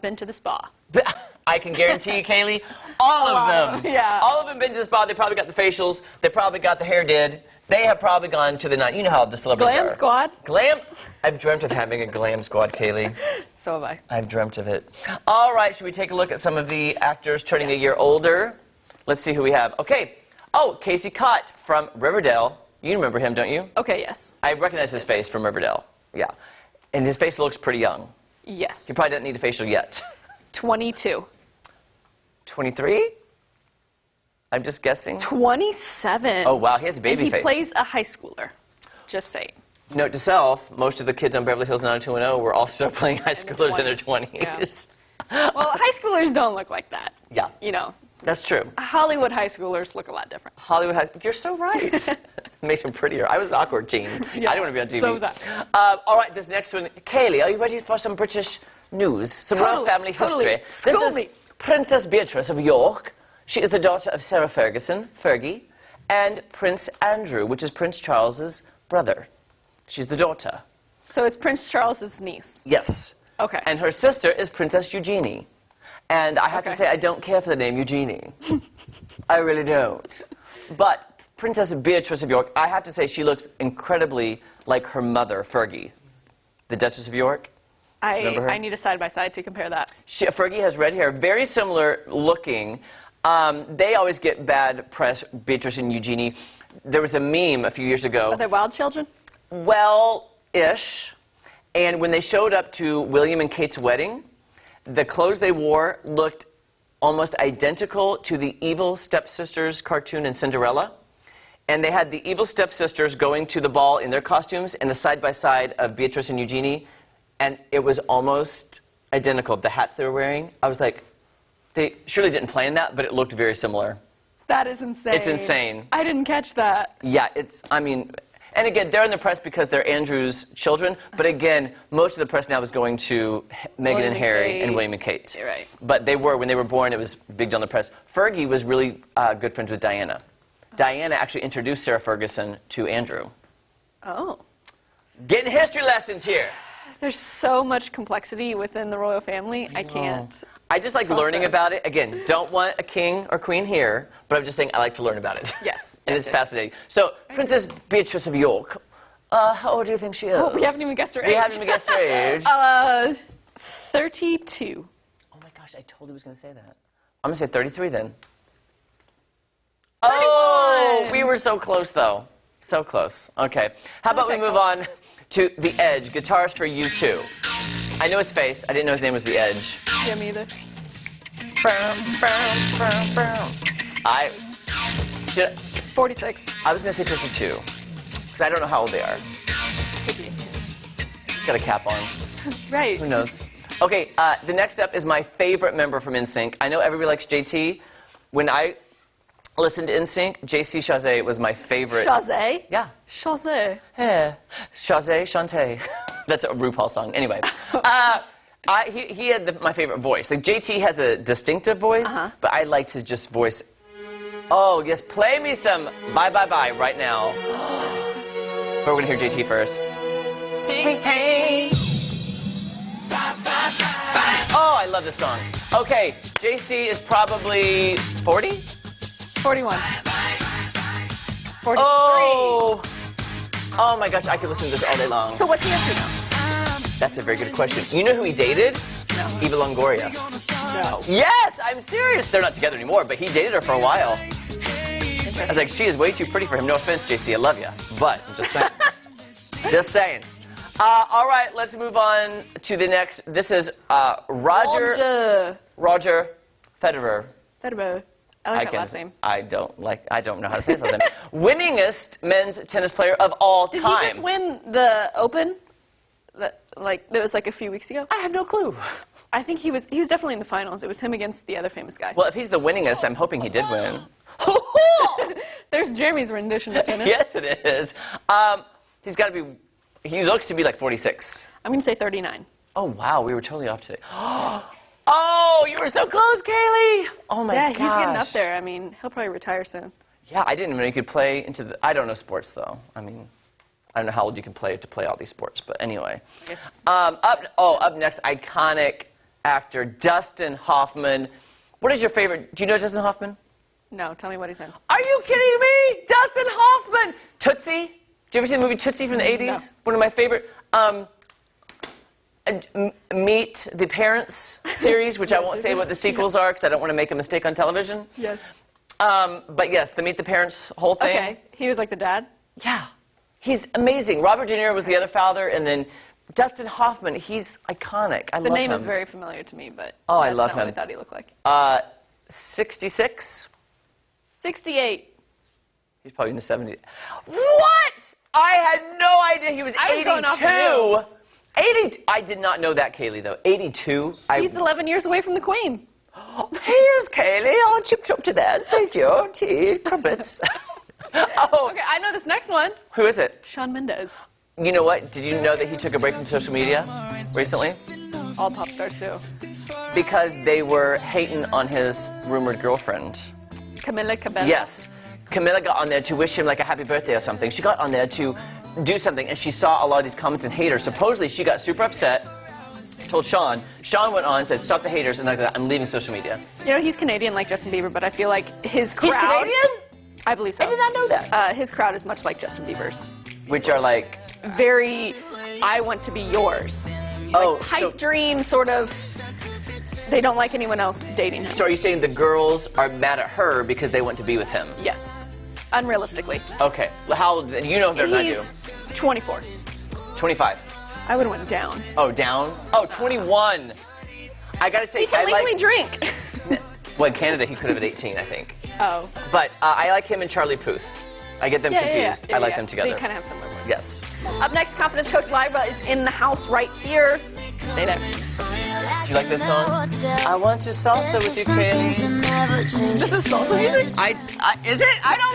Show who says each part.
Speaker 1: been to the spa.
Speaker 2: I can guarantee you, Kaylee, all of them.
Speaker 1: Yeah.
Speaker 2: All of them been to the spa. They probably got the facials. They probably got the hair did. They have probably gone to the night. You know how the celebrities
Speaker 1: Glam
Speaker 2: are.
Speaker 1: squad.
Speaker 2: Glam? I've dreamt of having a glam squad, Kaylee.
Speaker 1: So have I.
Speaker 2: I've dreamt of it. All right, should we take a look at some of the actors turning a year older? Let's see who we have. Okay. Oh, Casey Cott from Riverdale. You remember him, don't you?
Speaker 1: Okay, yes.
Speaker 2: I recognize his face from Riverdale. Yeah. And his face looks pretty young.
Speaker 1: Yes.
Speaker 2: He probably doesn't need a facial yet.
Speaker 1: 22.
Speaker 2: 23? I'm just guessing.
Speaker 1: 27.
Speaker 2: Oh, wow, he has a baby
Speaker 1: and
Speaker 2: face.
Speaker 1: He plays a high schooler. Just saying.
Speaker 2: Note to self, most of the kids on Beverly Hills 90210 were also playing high schoolers in their 20s.
Speaker 1: Yeah. Well, high schoolers don't look like that.
Speaker 2: Yeah.
Speaker 1: You know.
Speaker 2: That's true.
Speaker 1: Hollywood high schoolers look a lot different.
Speaker 2: Hollywood high you're so right. Makes them prettier. I was an awkward teen.
Speaker 1: Yeah,
Speaker 2: I didn't want to be on TV.
Speaker 1: So was I.
Speaker 2: All right, this next one. Kaylee, are you ready for some British news? Some royal family history.
Speaker 1: School
Speaker 2: this is Princess Beatrice of York. She is the daughter of Sarah Ferguson, Fergie, and Prince Andrew, which is Prince Charles's brother. She's the daughter.
Speaker 1: So it's Prince Charles's niece?
Speaker 2: Yes.
Speaker 1: Okay.
Speaker 2: And her sister is Princess Eugenie. And I have to say, I don't care for the name Eugenie. I really don't. But Princess Beatrice of York, I have to say, she looks incredibly like her mother, Fergie, the Duchess of York. Remember her?
Speaker 1: I need a side-by-side to compare that.
Speaker 2: Fergie has red hair, very similar looking. They always get bad press, Beatrice and Eugenie. There was a meme a few years ago.
Speaker 1: Are they wild children?
Speaker 2: Well-ish. And when they showed up to William and Kate's wedding, the clothes they wore looked almost identical to the Evil Stepsisters cartoon in Cinderella. And they had the Evil Stepsisters going to the ball in their costumes and a side-by-side of Beatrice and Eugenie. And it was almost identical, the hats they were wearing. I was like, they surely didn't plan that, but it looked very similar.
Speaker 1: That is insane.
Speaker 2: It's insane.
Speaker 1: I didn't catch that.
Speaker 2: Yeah, I mean, and again, they're in the press because they're Andrew's children. But again, most of the press now is going to Meghan and Harry and William and Kate.
Speaker 1: You're right.
Speaker 2: But they were, when they were born, it was big on the press. Fergie was really good friends with Diana. Diana actually introduced Sarah Ferguson to Andrew.
Speaker 1: Oh.
Speaker 2: Getting history lessons here.
Speaker 1: There's so much complexity within the royal family. I can't.
Speaker 2: I just like learning about it. Again, don't want a king or queen here, but I'm just saying I like to learn about it.
Speaker 1: Yes.
Speaker 2: And it's fascinating. So, Princess Beatrice of York, how old do you think she is?
Speaker 1: Oh, we haven't even guessed her age.
Speaker 2: We haven't even guessed her age.
Speaker 1: 32.
Speaker 2: Oh my gosh, I totally was going to say that. I'm going to say 33 then.
Speaker 1: 31.
Speaker 2: Oh, we were so close though. So close. Okay. How about we move on to The Edge, guitarist for U2. I know his face. I didn't know his name was The Edge.
Speaker 1: Yeah, me either.
Speaker 2: Should
Speaker 1: 46.
Speaker 2: I was going to say 52, because I don't know how old they are. Got a cap on.
Speaker 1: Right.
Speaker 2: Who knows? Okay, the next up is my favorite member from NSYNC. I know everybody likes JT. When I listened to NSYNC, JC Chazé was my favorite.
Speaker 1: Chazé?
Speaker 2: Yeah.
Speaker 1: Chazé.
Speaker 2: Yeah. Chazé, Chantay. That's a RuPaul song. Anyway. He had my favorite voice. Like, JT has a distinctive voice, but I liked his just voice. Oh, yes, play me some Bye Bye Bye right now. But we're going to hear JT first. Hey, hey. Bye, bye, bye. Oh, I love this song. Okay, JC is probably 40?
Speaker 1: 41. 43.
Speaker 2: Oh! Oh my gosh, I could listen to this all day long.
Speaker 1: So what's he up to now?
Speaker 2: That's a very good question. You know who he dated?
Speaker 1: No.
Speaker 2: Eva Longoria.
Speaker 1: No.
Speaker 2: Yes, I'm serious. They're not together anymore, but he dated her for a while. I was like, she is way too pretty for him. No offense, JC, I love you. But, I'm just saying. Just saying. All right, let's move on to the next. This is Roger Federer.
Speaker 1: Federer. I like that last name.
Speaker 2: I don't know how to say his last name. Winningest men's tennis player of all time.
Speaker 1: Did he just win the Open? That was like a few weeks ago?
Speaker 2: I have no clue.
Speaker 1: I think he was definitely in the finals. It was him against the other famous guy.
Speaker 2: Well, if he's the winningest, I'm hoping he did win.
Speaker 1: There's Jeremy's rendition of tennis.
Speaker 2: Yes, it is. He's got to be, he looks to be like 46.
Speaker 1: I'm going to say 39.
Speaker 2: Oh, wow, we were totally off today. Oh, you were so close, Kaylee. Oh, my gosh.
Speaker 1: Yeah, he's getting up there. I mean, he'll probably retire soon.
Speaker 2: Yeah, I didn't even know you could play into the, I don't know sports, though. I mean, I don't know how old you can play to play all these sports, but anyway. Up next, iconic actor, Dustin Hoffman. What is your favorite? Do you know Dustin Hoffman?
Speaker 1: No, tell me what he's in.
Speaker 2: Are you kidding me? Dustin Hoffman! Tootsie? Did you ever see the movie Tootsie from the 80s?
Speaker 1: No.
Speaker 2: One of my favorite. Meet the Parents series, which I won't say what the sequels are because I don't want to make a mistake on television.
Speaker 1: Yes.
Speaker 2: But yes, the Meet the Parents whole thing.
Speaker 1: Okay, he was like the dad?
Speaker 2: Yeah. He's amazing. Robert De Niro was the other father, and then Dustin Hoffman, he's iconic. I love him.
Speaker 1: The name is very familiar to me, but
Speaker 2: Oh, I
Speaker 1: that's
Speaker 2: love
Speaker 1: not what I
Speaker 2: him.
Speaker 1: thought he looked like.
Speaker 2: 66?
Speaker 1: 68.
Speaker 2: He's probably in the 70s. What? I had no idea he was
Speaker 1: I was going off the
Speaker 2: 82. 80. I did not know that, Kaylee, though. 82.
Speaker 1: He's 11 years away from the Queen.
Speaker 2: Here's Kaylee. Oh, chip chop to that. Thank you. Tea, crumpets. Oh.
Speaker 1: Okay, I know this next one.
Speaker 2: Who is it?
Speaker 1: Shawn Mendes.
Speaker 2: You know what? Did you know that he took a break from social media recently?
Speaker 1: All pop stars do.
Speaker 2: Because they were hating on his rumored girlfriend.
Speaker 1: Camila Cabello.
Speaker 2: Yes. Camila got on there to wish him like a happy birthday or something. She got on there to do something, and she saw a lot of these comments and haters. Supposedly, she got super upset, told Shawn. Shawn went on and said, stop the haters, and I'm leaving social media.
Speaker 1: You know, he's Canadian like Justin Bieber, but I feel like his crowd...
Speaker 2: He's Canadian?
Speaker 1: I believe so.
Speaker 2: I did not know that.
Speaker 1: His crowd is much like Justin Bieber's.
Speaker 2: Which are like...
Speaker 1: Very, I want to be yours.
Speaker 2: Oh,
Speaker 1: like, pipe dream, sort of. They don't like anyone else dating him.
Speaker 2: So are you saying the girls are mad at her because they want to be with him?
Speaker 1: Yes. Unrealistically.
Speaker 2: Okay. Well, how old? You know better than I do.
Speaker 1: He's 24.
Speaker 2: 25.
Speaker 1: I would have went down.
Speaker 2: Oh, down? Oh, 21. I gotta say,
Speaker 1: He can legally drink.
Speaker 2: Well, in Canada, he could have at 18, I think.
Speaker 1: Oh.
Speaker 2: But I like him and Charlie Puth. I get them confused.
Speaker 1: Yeah,
Speaker 2: I like them together.
Speaker 1: They kind of have similar voices.
Speaker 2: Yes.
Speaker 1: Up next, Confidence Coach Lyra is in the house right here. Stay there.
Speaker 2: Do you like this song? I want to salsa with you, Kaylee.
Speaker 1: This is salsa music?
Speaker 2: Is it? I don't